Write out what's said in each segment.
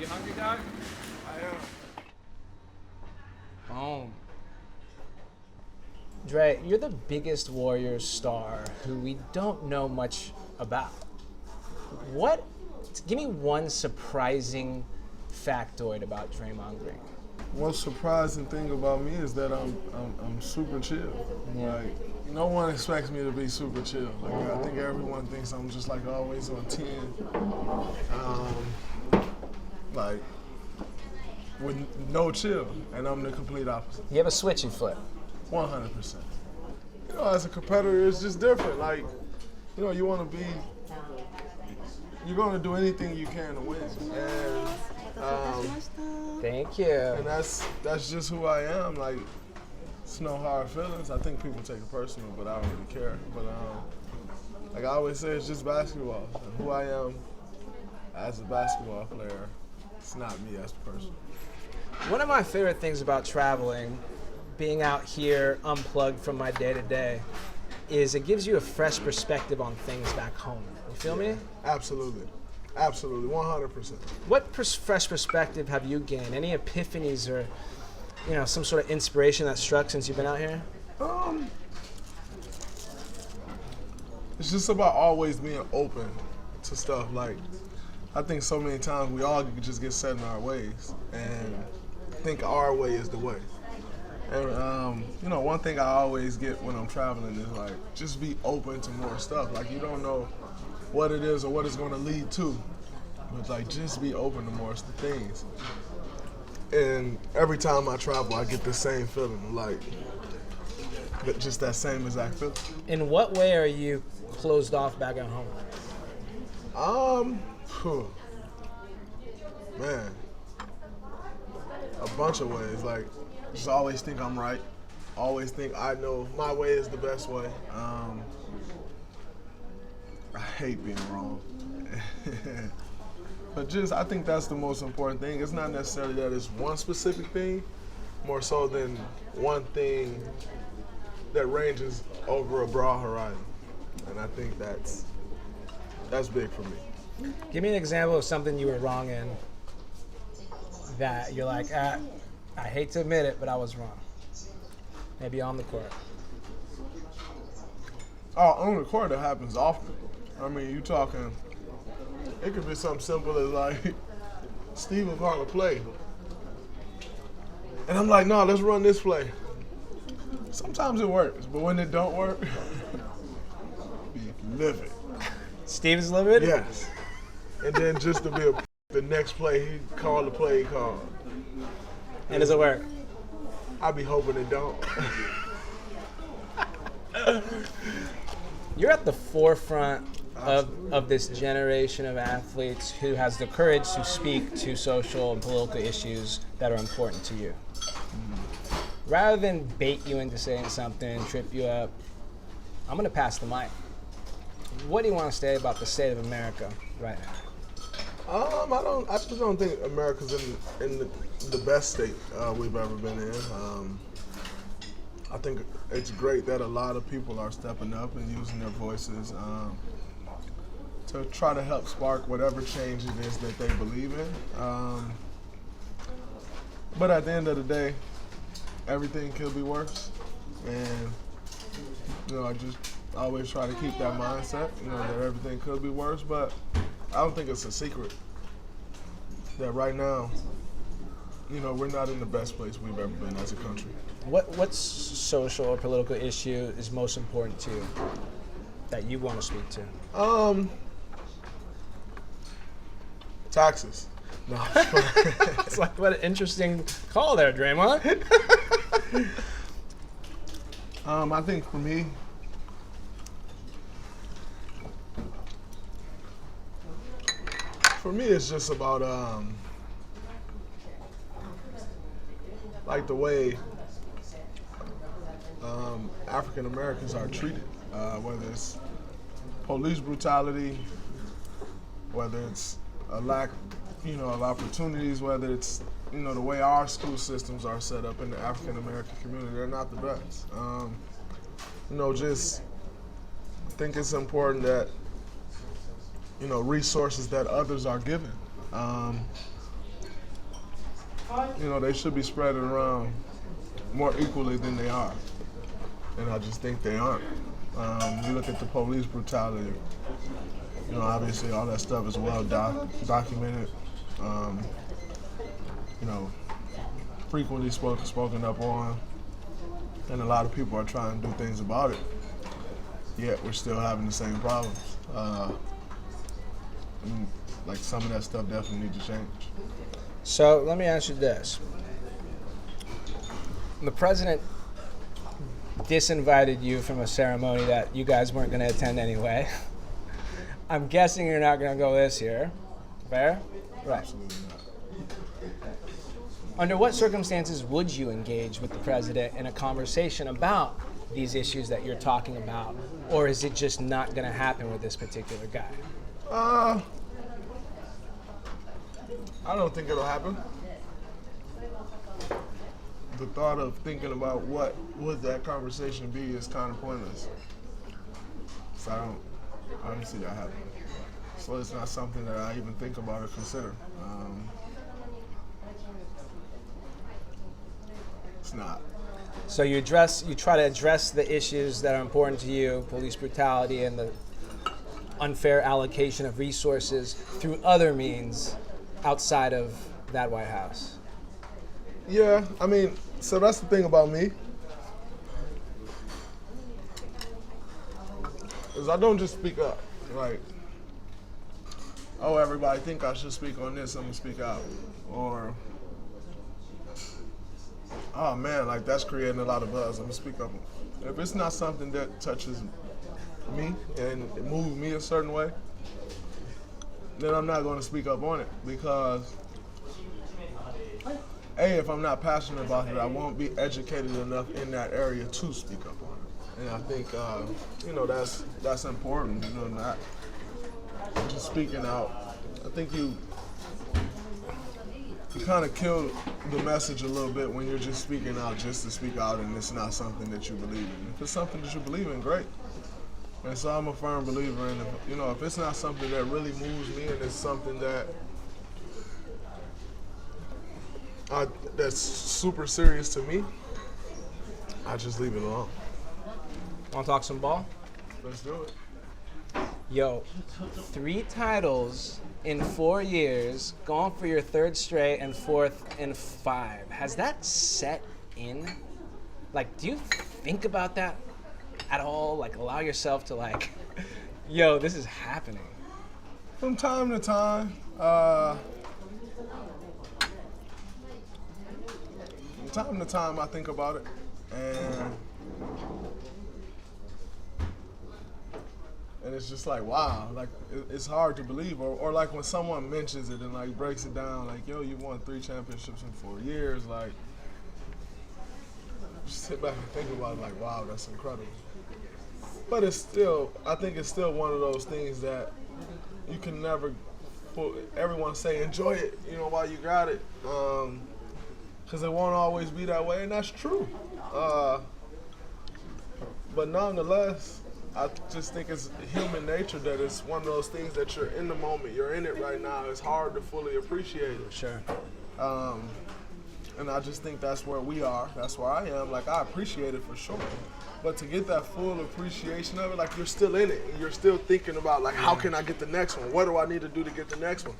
you hungry, dog? I am. Boom. Dre, you're the biggest Warriors star who we don't know much about. Give me one surprising factoid about Draymond Green. One surprising thing about me is that I'm super chill. Yeah. Like, no one expects me to be super chill. Like, I think everyone thinks I'm just like always on 10. Like, with no chill, and I'm the complete opposite. You have a switch you flip. 100%. You know, as a competitor, it's just different. Like, you know, you want to be, you're going to do anything you can to win. Thank you. And that's just who I am. Like, it's no hard feelings. I think people take it personal, but I don't really care. But like I always say, it's just basketball. And who I am as a basketball player, it's not me as a person. One of my favorite things about traveling, being out here unplugged from my day-to-day, is it gives you a fresh perspective on things back home. You feel me? Absolutely. Absolutely, 100%. What fresh perspective have you gained? Any epiphanies or, you know, some sort of inspiration that struck since you've been out here? It's just about always being open to stuff. Like, I think so many times we all just get set in our ways and think our way is the way. And, you know, one thing I always get when I'm traveling is, like, just be open to more stuff. Like, you don't know what it is or what it's going to lead to. But, like, just be open to more things. And every time I travel, I get the same feeling, like, just that same exact feeling. In what way are you closed off back at home? Man, a bunch of ways. Like, just always think I'm right. Always think I know my way is the best way. I hate being wrong. But just, I think that's the most important thing. It's not necessarily that it's one specific thing, more so than one thing that ranges over a broad horizon. And I think that's big for me. Give me an example of something you were wrong in that you're like, I hate to admit it, but I was wrong. Maybe on the court. Oh, on the court, that happens often. I mean, you talking, it could be something simple as like, Steve will call a play. And I'm like, no, let's run this play. Sometimes it works, but when it don't work, be livid. Steve is livid? Yes. And then just to be the next play, he called the play he called. And does it work? I be hoping it don't. You're at the forefront of this generation of athletes who has the courage to speak to social and political issues that are important to you. Rather than bait you into saying something, trip you up, I'm going to pass the mic. What do you want to say about the state of America right now? I just don't think America's in the best state we've ever been in. I think it's great that a lot of people are stepping up and using their voices to try to help spark whatever change it is that they believe in. But at the end of the day, everything could be worse. And, you know, I just always try to keep that mindset, you know, that everything could be worse. But I don't think it's a secret that right now, you know, we're not in the best place we've ever been as a country. What social or political issue is most important to you that you want to speak to? Taxes. No. It's like, what an interesting call there, Draymond. I think for me, it's just about like the way African Americans are treated, whether it's police brutality, whether it's a lack, you know, of opportunities, whether it's, you know, the way our school systems are set up in the African American community, they're not the best. You know, just think it's important that, you know, resources that others are given they should be spread around more equally than they are. And I just think they aren't. You look at the police brutality, obviously all that stuff is well documented. Frequently spoken up on, and a lot of people are trying to do things about it. Yet we're still having the same problems. Like some of that stuff definitely needs to change. So let me ask you this: the president disinvited you from a ceremony that you guys weren't going to attend anyway. I'm guessing you're not going to go this year. Fair? Right. Absolutely not. Under what circumstances would you engage with the president in a conversation about these issues that you're talking about? Or is it just not going to happen with this particular guy? I don't think it'll happen. The thought of thinking about what would that conversation be is kind of pointless. So I don't see that happening. So it's not something that I even think about or consider. It's not. So you try to address the issues that are important to you, police brutality and the unfair allocation of resources through other means outside of that White House. Yeah, so that's the thing about me. Is I don't just speak up. Like, oh, everybody think I should speak on this, I'm gonna speak out. Or, oh man, like that's creating a lot of buzz, I'm gonna speak up. If it's not something that touches me and it moves me a certain way, then I'm not gonna speak up on it because if I'm not passionate about it, I won't be educated enough in that area to speak up on it. And I think, that's important, not just speaking out. I think you kind of kill the message a little bit when you're just speaking out just to speak out and it's not something that you believe in. If it's something that you believe in, great. And so I'm a firm believer in, if it's not something that really moves me and it's something that's super serious to me, I just leave it alone. Want to talk some ball? Let's do it. Yo, 3 titles in 4 years, going for your 3rd straight and 4th in 5. Has that set in? Like, do you think about that at all? Like, allow yourself to yo, this is happening. From time to time, I think about it, and it's just like, wow, like it's hard to believe, or like when someone mentions it and like breaks it down, like, yo, you won 3 championships in 4 years, like, just sit back and think about it, like, wow, that's incredible. But I think it's still one of those things that you can never everyone say enjoy it, while you got it. Because it won't always be that way, and that's true. But nonetheless, I just think it's human nature that it's one of those things that you're in the moment, you're in it right now. It's hard to fully appreciate it. Sure. And I just think that's where we are. That's where I am. Like, I appreciate it for sure. But to get that full appreciation of it, like, you're still in it. And you're still thinking about, like, how can I get the next one? What do I need to do to get the next one?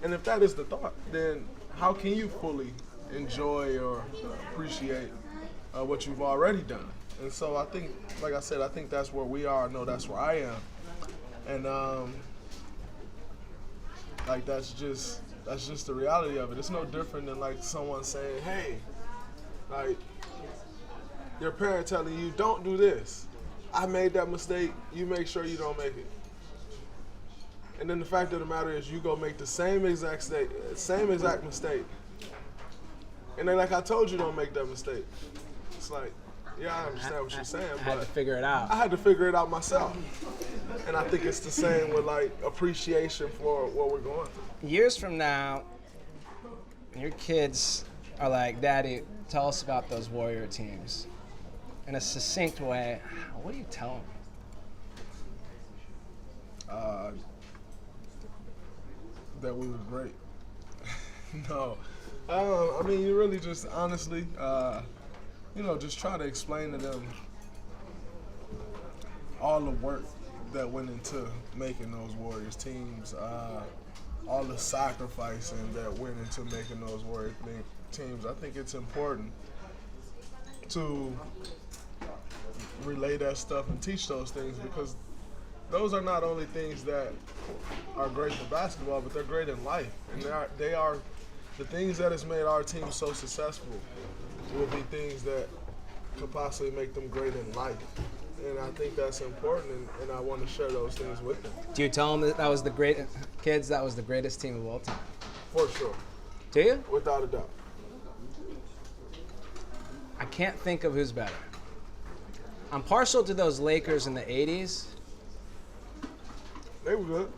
And if that is the thought, then how can you fully enjoy or appreciate what you've already done? And so I think, like I said, I think that's where we are. I know that's where I am. And like that's just the reality of it. It's no different than like someone saying, hey, like your parent telling you, don't do this. I made that mistake. You make sure you don't make it. And then the fact of the matter is you go make the same exact mistake. And then, like I told you, don't make that mistake. It's like, yeah, I understand what you're saying, but I had to figure it out. I had to figure it out myself. And I think it's the same with, like, appreciation for what we're going through. Years from now, your kids are like, Daddy, tell us about those Warrior teams. In a succinct way, what do you tell them? That we were great. No. I mean, you really just honestly, just try to explain to them all the work that went into making those Warriors teams, all the sacrificing that went into making those Warriors teams. I think it's important to relay that stuff and teach those things because those are not only things that are great for basketball, but they're great in life. And they are the things that has made our team so successful will be things that could possibly make them great in life. And I think that's important, and I want to share those things with them. Do you tell them that was the greatest team of all time? For sure. Do you? Without a doubt. I can't think of who's better. I'm partial to those Lakers in the 80s. They were good.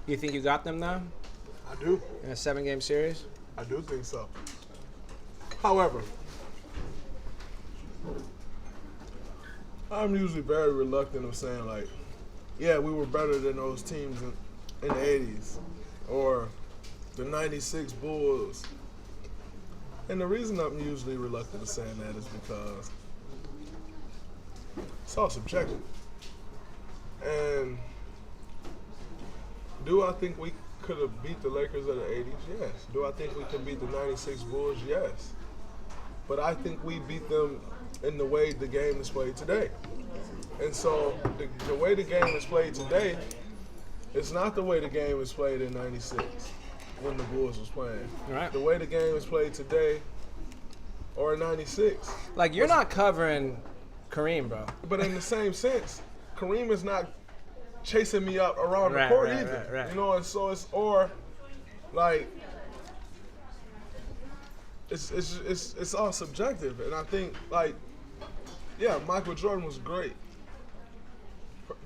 You think you got them, though? I do. In a 7-game series? I do think so. However, I'm usually very reluctant of saying, like, yeah, we were better than those teams in the 80s or the 96 Bulls. And the reason I'm usually reluctant of saying that is because it's all subjective. And do I think we could have beat the Lakers of the 80s? Yes. Do I think we could beat the 96 Bulls? Yes. But I think we beat them in the way the game is played today. And so the way the game is played today, it's not the way the game was played in 96 when the Bulls was playing. Right. The way the game is played today or in 96. Like, you're not covering Kareem, bro. But in the same sense, Kareem is not chasing me up around the court either. Right. You know, and so it's, or like, it's all subjective. And I think, like, yeah, Michael Jordan was great.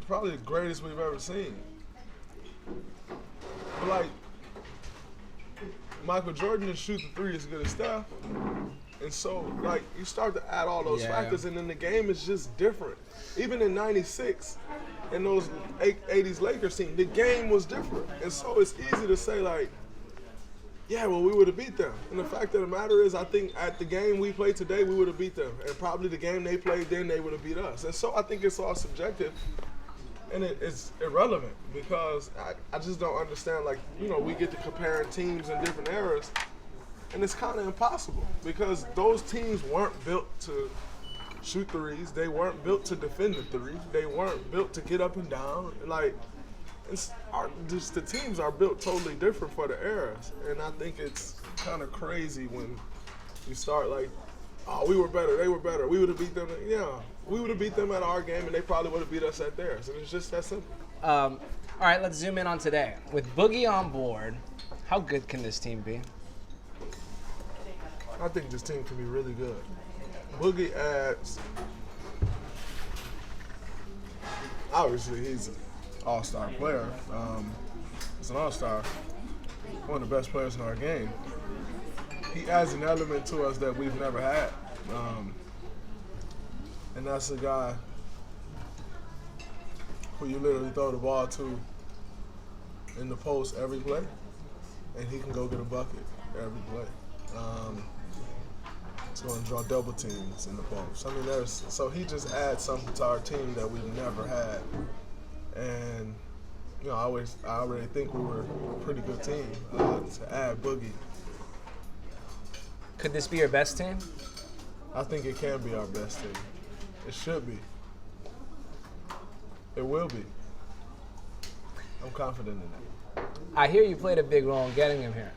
Probably the greatest we've ever seen. But, like, Michael Jordan didn't shoot the three as good as Steph. And so, like, you start to add all those factors, and then the game is just different. Even in 96, in those 80s Lakers team, the game was different. And so it's easy to say, like, yeah, well, we would have beat them. And the fact of the matter is, I think at the game we played today, we would have beat them. And probably the game they played then, they would have beat us. And so I think it's all subjective. And it's irrelevant because I just don't understand, like, you know, we get to comparing teams in different eras, and it's kind of impossible because those teams weren't built to shoot threes. They weren't built to defend the three. They weren't built to get up and down. Like, the teams are built totally different for the eras, and I think it's kind of crazy when you start like, oh, we were better, they were better, we would have beat them. Yeah, we would have beat them at our game, and they probably would have beat us at theirs, and it's just that simple. All right, let's zoom in on today. With Boogie on board, how good can this team be? I think this team can be really good. Boogie adds, obviously he's an all-star player. He's an all-star, one of the best players in our game. He adds an element to us that we've never had. And that's a guy who you literally throw the ball to in the post every play, and he can go get a bucket every play. He's going to draw double teams in the post. I mean, so he just adds something to our team that we've never had. And, you know, I already think we were a pretty good team to add Boogie. Could this be your best team? I think it can be our best team. It should be. It will be. I'm confident in that. I hear you played a big role in getting him here.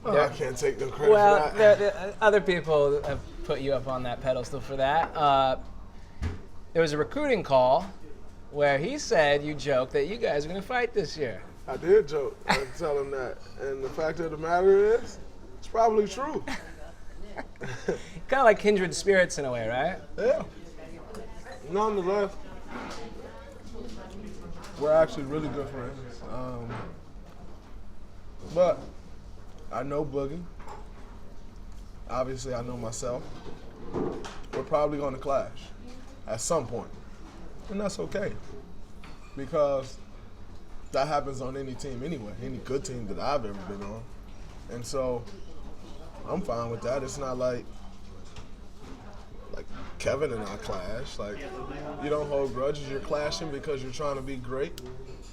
I can't take no credit for that. Other people have put you up on that pedestal for that. There was a recruiting call where he said you joked that you guys are going to fight this year. I did joke. I tell him that. And the fact of the matter is, it's probably true. Kind of like kindred spirits in a way, right? Yeah. Nonetheless, we're actually really good friends. But I know Boogie. Obviously, I know myself. We're probably going to clash at some point. And that's okay. Because that happens on any team anyway, any good team that I've ever been on. And so I'm fine with that. It's not like Kevin and I clash. Like, you don't hold grudges. You're clashing because you're trying to be great.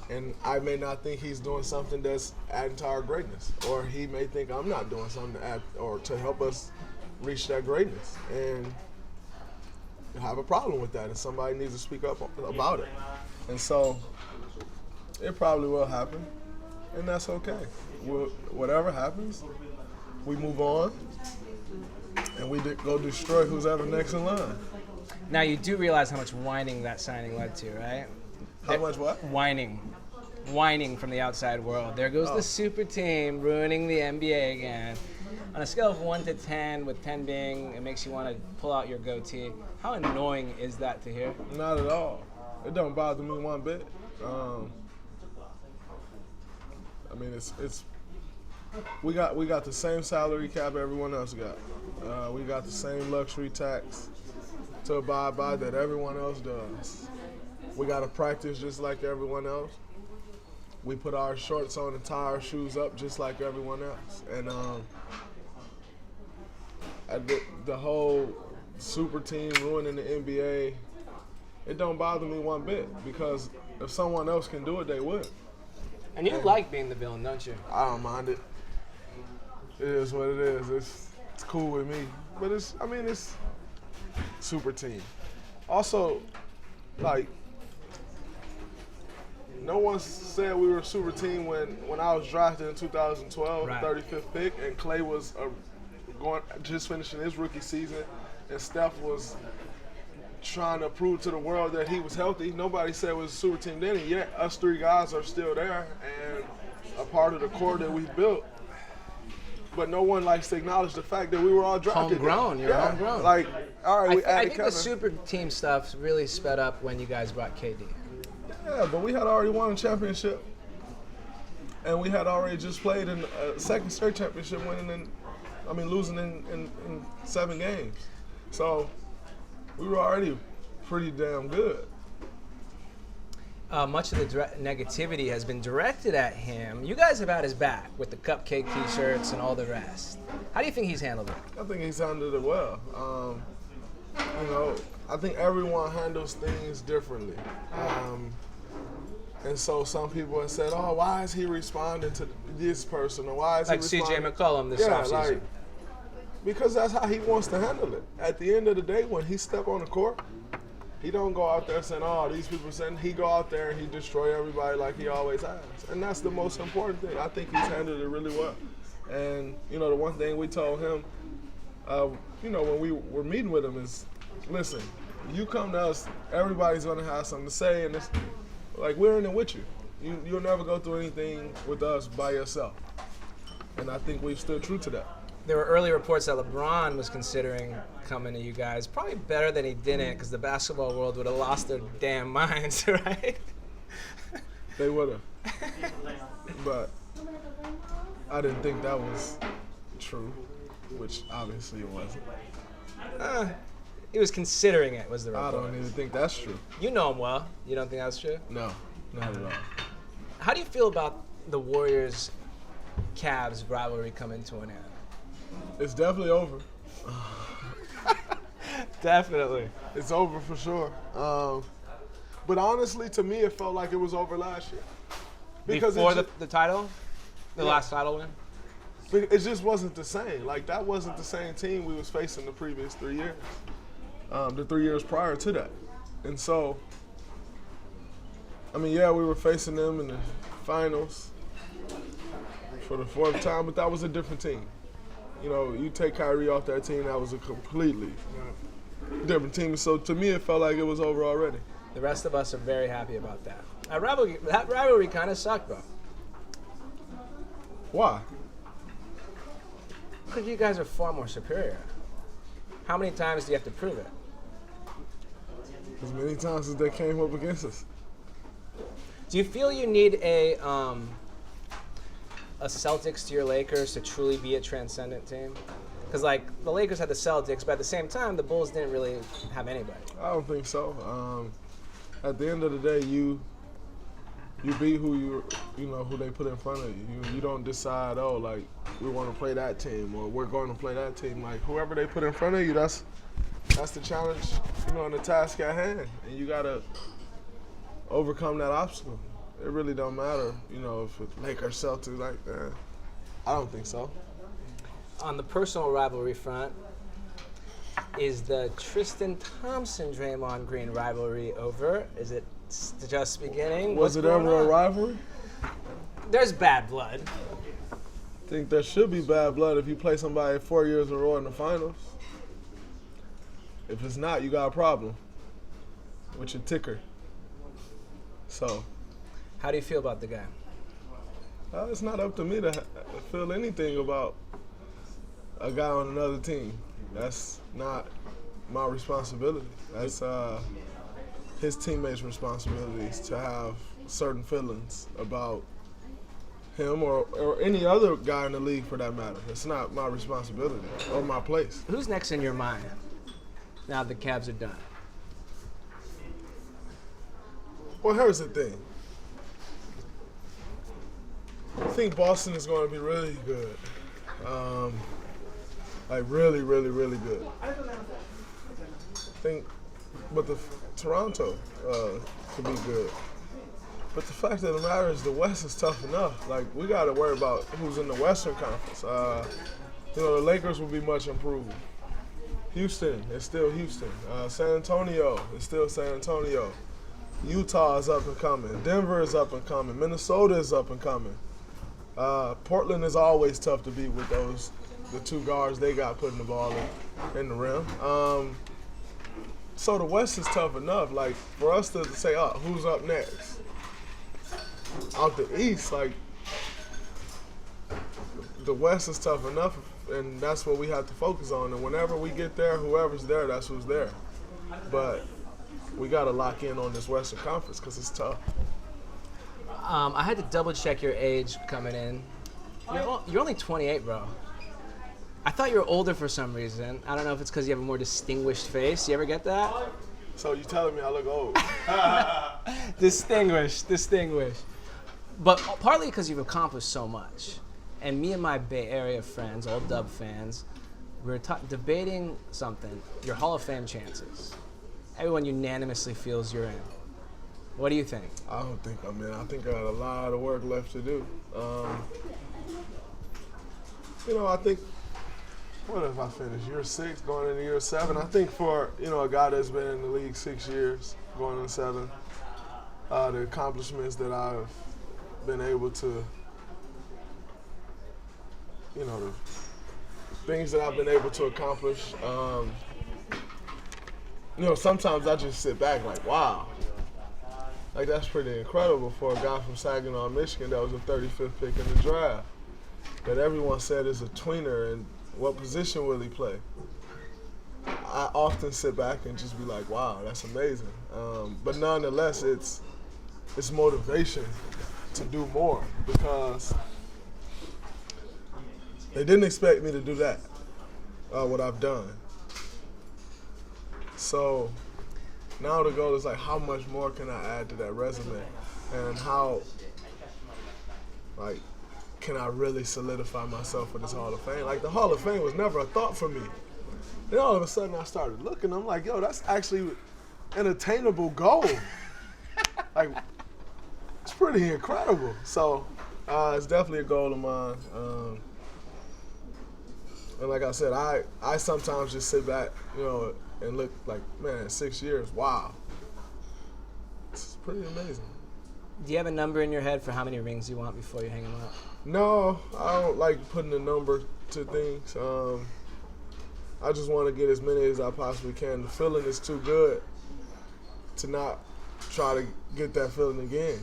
And I may not think he's doing something that's adding to our greatness. Or he may think I'm not doing something to add or to help us reach that greatness. And have a problem with that. And somebody needs to speak up about it. And so it probably will happen. And that's okay. Whatever happens, we move on. And we go destroy who's ever next in line. Now, you do realize how much whining that signing led to, right? How much what? Whining from the outside world. There goes the super team ruining the NBA again. On a scale of 1 to 10, with 10 being it makes you want to pull out your goatee, how annoying is that to hear? Not at all. It don't bother me one bit. I mean, we got the same salary cap everyone else got. We got the same luxury tax to abide by that everyone else does. We got to practice just like everyone else. We put our shorts on and tie our shoes up just like everyone else. And the whole super team ruining the NBA, it don't bother me one bit because if someone else can do it, they would. And you like being the villain, don't you? I don't mind it. It is what it is. It's cool with me. But it's super team. Also, like, no one said we were a super team when I was drafted in 2012, right. 35th pick, and Clay was just finishing his rookie season, and Steph was trying to prove to the world that he was healthy. Nobody said it was a super team then, and yet us three guys are still there and a part of the core that we built. But no one likes to acknowledge the fact that we were all drafted. Homegrown, you're homegrown. Like, all right, I think Kevin. the super team stuff really sped up when you guys brought KD. Yeah, but we had already won a championship, and we had already just played in a second straight championship, losing in 7 games. So we were already pretty damn good. Much of the negativity has been directed at him. You guys have had his back with the cupcake T-shirts and all the rest. How do you think he's handled it? I think he's handled it well. I think everyone handles things differently. And so some people have said, oh, why is he responding to this person? Or why is he responding? Like C.J. McCollum this offseason. Because that's how he wants to handle it. At the end of the day, when he step on the court, he don't go out there saying, oh, these people saying. He go out there and he destroy everybody like he always has. And that's the most important thing. I think he's handled it really well. And, the one thing we told him, when we were meeting with him is, listen, you come to us, everybody's going to have something to say, and it's like we're in it with you. You'll never go through anything with us by yourself. And I think we've stood true to that. There were early reports that LeBron was considering coming to you guys. Probably better than he didn't, because the basketball world would have lost their damn minds, right? They would have. But I didn't think that was true, which obviously it wasn't. He was considering it, was the report. I don't even think that's true. You know him well. You don't think that's true? No, not at all. How do you feel about the Warriors-Cavs rivalry coming to an end? It's definitely over. Definitely. It's over for sure. But honestly, to me, it felt like it was over last year. Because before the title? The last title win? It just wasn't the same. Like, that wasn't the same team we was facing the previous 3 years. The 3 years prior to that. And so, we were facing them in the finals for the 4th time, but that was a different team. You take Kyrie off that team, that was a completely different team. So to me, it felt like it was over already. The rest of us are very happy about that. That rivalry kind of sucked, though. Why? Because you guys are far more superior. How many times do you have to prove it? As many times as they came up against us. Do you feel you need a Celtics to your Lakers to truly be a transcendent team? Because, the Lakers had the Celtics, but at the same time, the Bulls didn't really have anybody. I don't think so. At the end of the day, you beat who they put in front of you. You don't decide, we want to play that team, or we're going to play that team. Like whoever they put in front of you, that's the challenge, and the task at hand, and you gotta overcome that obstacle. It really don't matter, if it's Lakers, Celtics, like that. I don't think so. On the personal rivalry front, is the Tristan Thompson-Draymond Green rivalry over? Is it just beginning? Was it ever a rivalry? There's bad blood. I think there should be bad blood if you play somebody 4 years in a row in the finals. If it's not, you got a problem with your ticker. So, how do you feel about the guy? It's not up to me to feel anything about a guy on another team. That's not my responsibility. That's his teammates' responsibilities to have certain feelings about him or any other guy in the league for that matter. It's not my responsibility or my place. Who's next in your mind now the Cavs are done? Well, here's the thing. I think Boston is going to be really good. Like really, really, really good. I think, but Toronto could be good. But the fact of the matter is the West is tough enough. Like, we got to worry about who's in the Western Conference. The Lakers will be much improved. Houston is still Houston. San Antonio is still San Antonio. Utah is up and coming. Denver is up and coming. Minnesota is up and coming. Portland is always tough to beat with the two guards they got putting the ball in the rim. So the West is tough enough. Like, for us to say, who's up next? Out the East, like, the West is tough enough, and that's what we have to focus on. And whenever we get there, whoever's there, that's who's there. But we got to lock in on this Western Conference because it's tough. I had to double check your age coming in. You're only 28, bro. I thought you were older for some reason. I don't know if it's because you have a more distinguished face. You ever get that? So you telling me I look old? Distinguished. But partly because you've accomplished so much. And me and my Bay Area friends, all Dub fans, we were debating something, your Hall of Fame chances. Everyone unanimously feels you're in. What do you think? I don't think I'm in. I think I got a lot of work left to do. I think, what if I finish year 6, going into year 7? I think for, a guy that's been in the league 6 years, going into 7, the accomplishments that I've been able to, the things that I've been able to accomplish, sometimes I just sit back like, wow. Like, that's pretty incredible for a guy from Saginaw, Michigan that was the 35th pick in the draft. That everyone said is a tweener, and what position will he play? I often sit back and just be like, wow, that's amazing. But nonetheless, it's motivation to do more because they didn't expect me to do that, what I've done. So now the goal is like, how much more can I add to that resume? And how, can I really solidify myself for this Hall of Fame? Like, the Hall of Fame was never a thought for me. Then all of a sudden I started looking, I'm like, yo, that's actually an attainable goal. Like, it's pretty incredible. So it's definitely a goal of mine. And like I said, I sometimes just sit back, and look like, man, 6 years, wow. It's pretty amazing. Do you have a number in your head for how many rings you want before you hang them up? No, I don't like putting a number to things. I just want to get as many as I possibly can. The feeling is too good to not try to get that feeling again.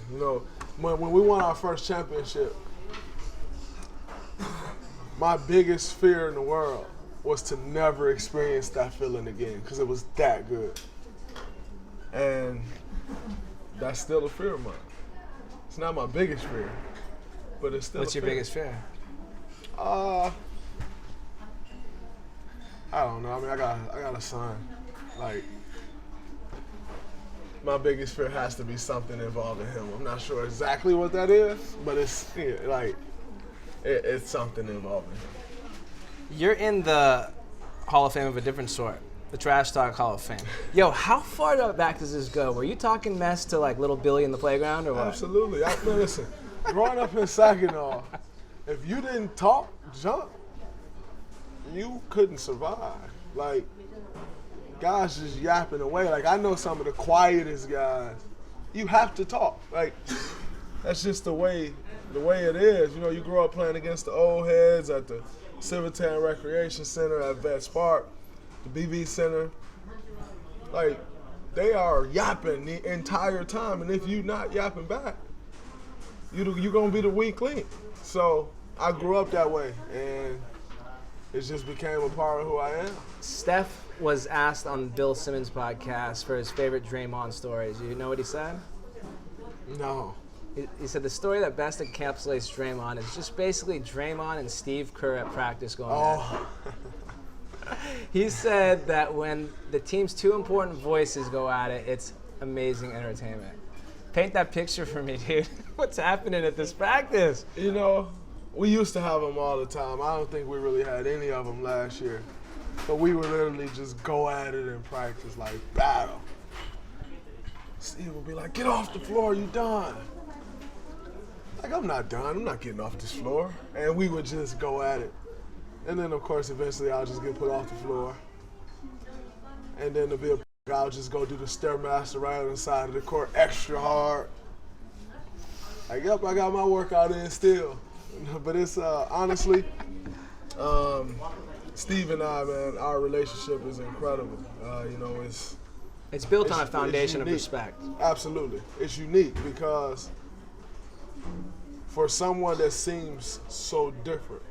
When we won our first championship, my biggest fear in the world was to never experience that feeling again because it was that good. And that's still a fear of mine. It's not my biggest fear, but it's still What's your biggest fear? I don't know. I mean, I got a son. Like, my biggest fear has to be something involving him. I'm not sure exactly what that is, but it's it's something involving him. You're in the Hall of Fame of a different sort, the Trash Talk Hall of Fame. Yo, how far back does this go? Were you talking mess to like little Billy in the playground or what? Absolutely. Man, listen, growing up in Saginaw, if you didn't talk junk, you couldn't survive. Like, guys just yapping away. Like, I know some of the quietest guys. You have to talk. Like, that's just the way it is. You know, you grow up playing against the old heads at the Civitan Recreation Center at Vets Park, the BB Center. Like, they are yapping the entire time, and if you're not yapping back, you're gonna be the weak link. So I grew up that way, and it just became a part of who I am. Steph was asked on Bill Simmons' podcast for his favorite Draymond stories. You know what he said? No. He said the story that best encapsulates Draymond is just basically Draymond and Steve Kerr at practice going at it. He said that when the team's two important voices go at it, it's amazing entertainment. Paint that picture for me, dude. What's happening at this practice? You know, we used to have them all the time. I don't think we really had any of them last year. But we would literally just go at it in practice, like battle. Steve would be like, get off the floor, you done. Like, I'm not done. I'm not getting off this floor. And we would just go at it. And then, of course, eventually I'll just get put off the floor. And then I'll just go do the Stairmaster right on the side of the court extra hard. Like, yep, I got my workout in still. But it's, honestly, Steve and I, man, our relationship is incredible. You know, it's built on a foundation of respect. Absolutely. It's unique because for someone that seems so different,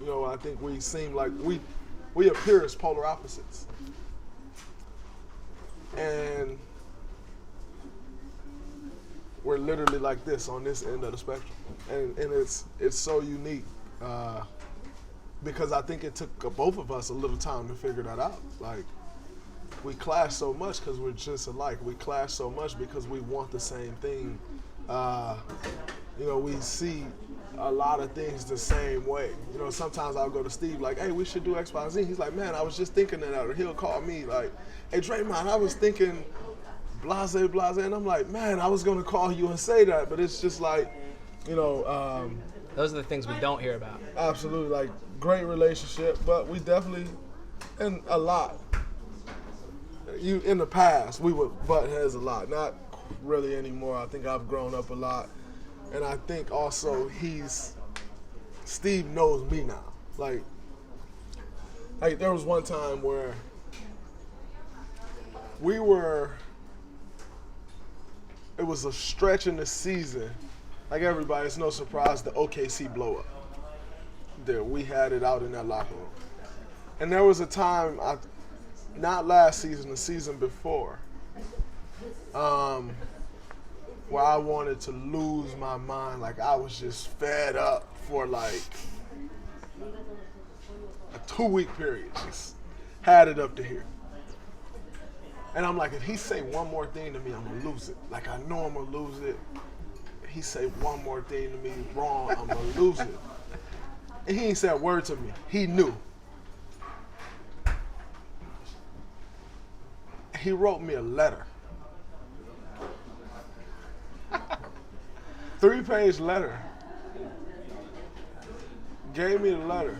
you know, I think we seem like we appear as polar opposites. And we're literally like this on this end of the spectrum. And it's so unique because I think it took both of us a little time to figure that out. Like, we clash so much because we're just alike. We clash so much because we want the same thing. You know, we see a lot of things the same way. You know, sometimes I'll go to Steve like, hey, we should do X, Y, Z. He's like, man, I was just thinking that. Or he'll call me like, hey, Draymond, I was thinking blase, blase. And I'm like, man, I was going to call you and say that. But it's just like, you know. Those are the things we don't hear about. Absolutely. Like, great relationship. But we definitely, and a lot. In the past, we would butt heads a lot. Not really anymore. I think I've grown up a lot. And I think also Steve knows me now. Like there was one time where it was a stretch in the season. Like everybody, it's no surprise the OKC blow up. There, we had it out in that locker room. And there was a time, not last season, the season before, where I wanted to lose my mind. Like, I was just fed up for like a 2-week period. Just had it up to here. And I'm like, if he say one more thing to me, I'm gonna lose it. Like, I know I'm gonna lose it. If he say one more thing to me wrong, I'm gonna lose it. And he ain't said a word to me. He knew. He wrote me a letter. 3-page letter. Gave me the letter.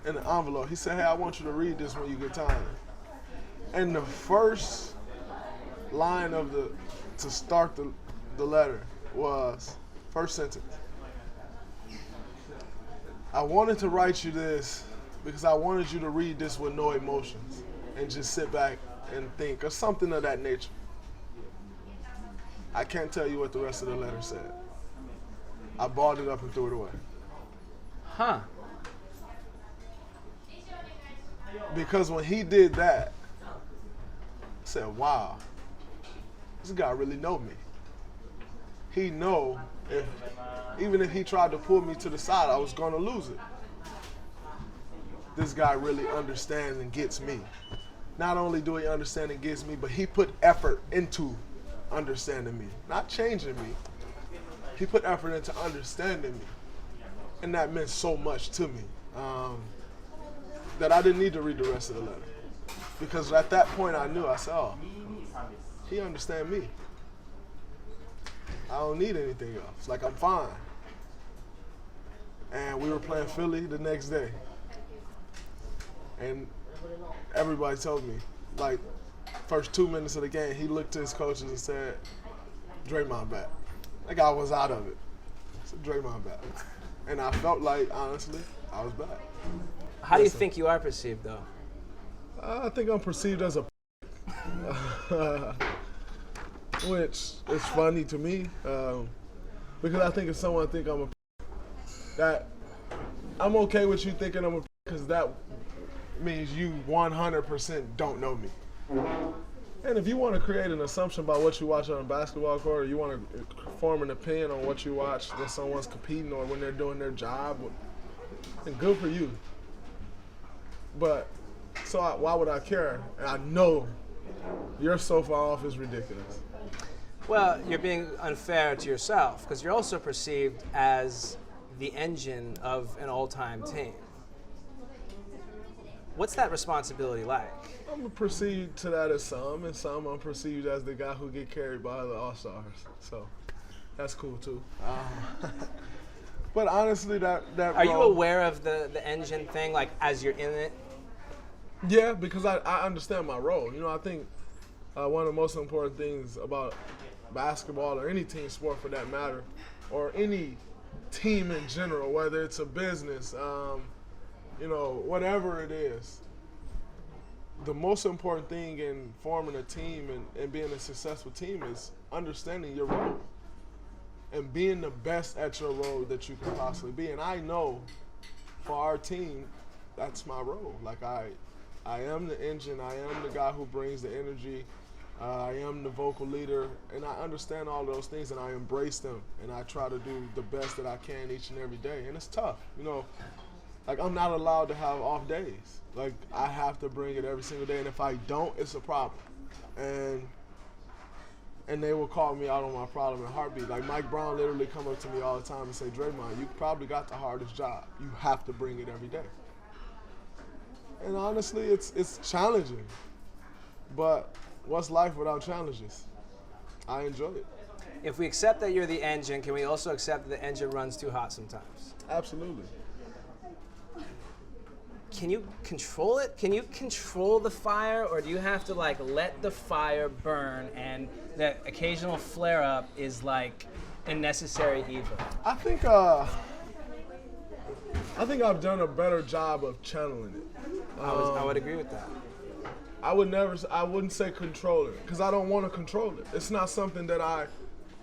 In the envelope. He said, hey, I want you to read this when you get time. And the first line to start the letter was, first sentence. I wanted to write you this because I wanted you to read this with no emotions and just sit back and think, or something of that nature. I can't tell you what the rest of the letter said. I balled it up and threw it away. Huh. Because when he did that, I said, wow, this guy really know me. He know even if he tried to pull me to the side, I was going to lose it. This guy really understands and gets me. Not only do he understand and gets me, but he put effort into understanding me. Not changing me. he put effort into understanding me, and that meant so much to me that I didn't need to read the rest of the letter, because at that point I knew, I said, oh, he understands me. I don't need anything else. Like, I'm fine. And we were playing Philly the next day, and everybody told me, like, first 2 minutes of the game, he looked to his coaches and said, Draymond back. Like, I was out of it. I said, Draymond back. And I felt like, honestly, I was back. How do you think you are perceived, though? I think I'm perceived as a which is funny to me, because I think if someone think I'm a that I'm okay with you thinking I'm a because that means you 100% don't know me. And if you want to create an assumption about what you watch on a basketball court, or you want to form an opinion on what you watch when someone's competing or when they're doing their job, then good for you. But so why would I care? And I know you're so far off is ridiculous. Well, you're being unfair to yourself because you're also perceived as the engine of an all-time team. What's that responsibility like? I'm perceived to that as some, and some I'm perceived as the guy who get carried by the All-Stars. So that's cool too. But honestly, that Are you aware of the engine thing, like as you're in it? Yeah, because I understand my role. You know, I think one of the most important things about basketball or any team sport for that matter, or any team in general, whether it's a business, you know, whatever it is, the most important thing in forming a team and being a successful team is understanding your role and being the best at your role that you can possibly be. And I know for our team, that's my role. Like I am the engine, I am the guy who brings the energy, I am the vocal leader, and I understand all those things and I embrace them and I try to do the best that I can each and every day. And it's tough, you know. Like, I'm not allowed to have off days. Like, I have to bring it every single day, and if I don't, it's a problem. And they will call me out on my problem in a heartbeat. Like, Mike Brown literally come up to me all the time and say, Draymond, you probably got the hardest job. You have to bring it every day. And honestly, it's challenging. But what's life without challenges? I enjoy it. If we accept that you're the engine, can we also accept that the engine runs too hot sometimes? Absolutely. Can you control it? Can you control the fire, or do you have to like let the fire burn and that occasional flare up is like a necessary evil? I think I've done a better job of channeling it. I would agree with that. I wouldn't say control it, because I don't want to control it. It's not something that I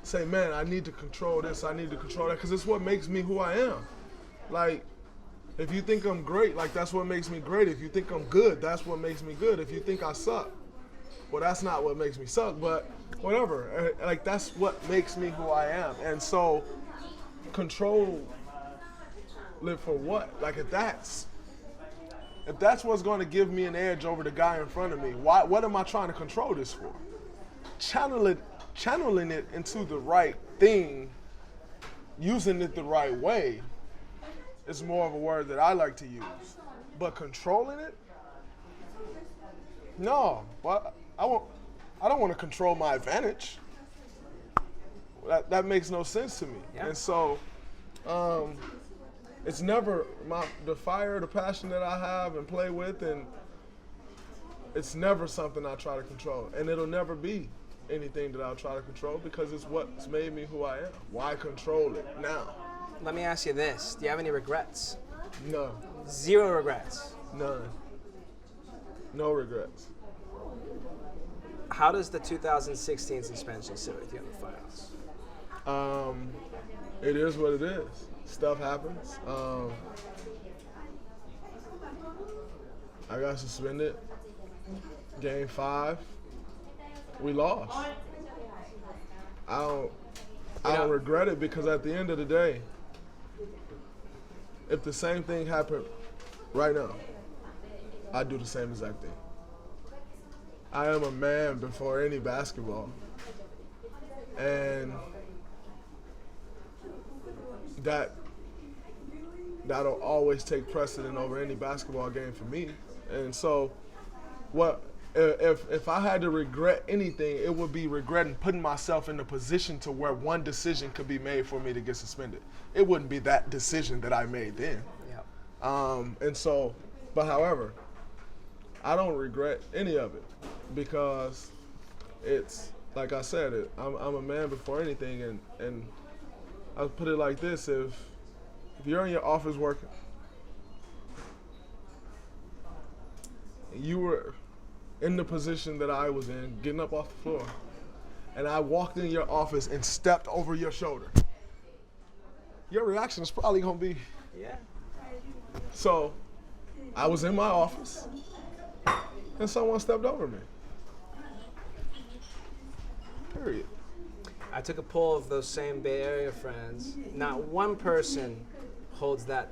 say, man, I need to control this, I need to control that, because it's what makes me who I am. Like, if you think I'm great, like, that's what makes me great. If you think I'm good, that's what makes me good. If you think I suck, well, that's not what makes me suck, but whatever. Like, that's what makes me who I am. And so, control it for what? Like, if that's what's going to give me an edge over the guy in front of me, what am I trying to control this for? Channeling it into the right thing, using it the right way, is more of a word that I like to use. But controlling it? No. Well, I don't want to control my advantage. That makes no sense to me. Yeah. And so it's never the fire, the passion that I have and play with, and it's never something I try to control. And it'll never be anything that I'll try to control, because it's what's made me who I am. Why control it now? Let me ask you this. Do you have any regrets? No. Zero regrets? None. No regrets. How does the 2016 suspension sit with you in the finals? It is what it is. Stuff happens. I got suspended. Game 5, we lost. I don't regret it, because at the end of the day, if the same thing happened right now, I'd do the same exact thing. I am a man before any basketball. And that'll always take precedent over any basketball game for me. And so, what if I had to regret anything, it would be regretting putting myself in a position to where one decision could be made for me to get suspended. It wouldn't be that decision that I made then. Yeah. And so, but however, I don't regret any of it because it's like I said, I'm a man before anything, and I'll put it like this: if you're in your office working, you were in the position that I was in, getting up off the floor, and I walked in your office and stepped over your shoulder, your reaction is probably gonna be, Yeah. so I was in my office and someone stepped over me. Period. I took a poll of those same Bay Area friends. Not one person holds that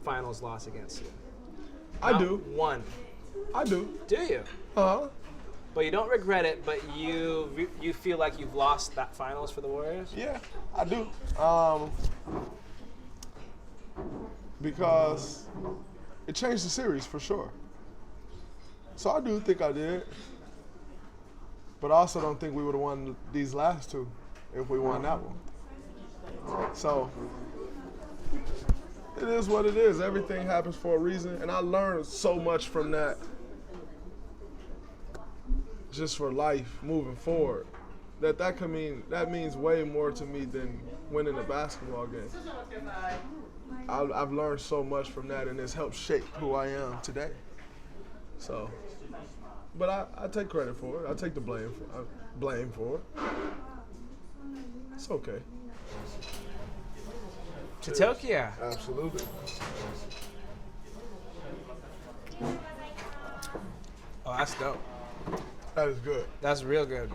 finals loss against you. I Not do. One. I do. Do you? Uh-huh. But you don't regret it, but you feel like you've lost that finals for the Warriors? Yeah, I do. Because it changed the series for sure. So I do think I did. But I also don't think we would have won these last two if we won that one. So it is what it is. Everything happens for a reason. And I learned so much from that just for life moving forward. That means way more to me than winning a basketball game. I've learned so much from that, and it's helped shape who I am today. So, but I take credit for it. I take the blame for it. It's okay. To Tokyo. Absolutely. Oh, that's dope. That is good. That's real good.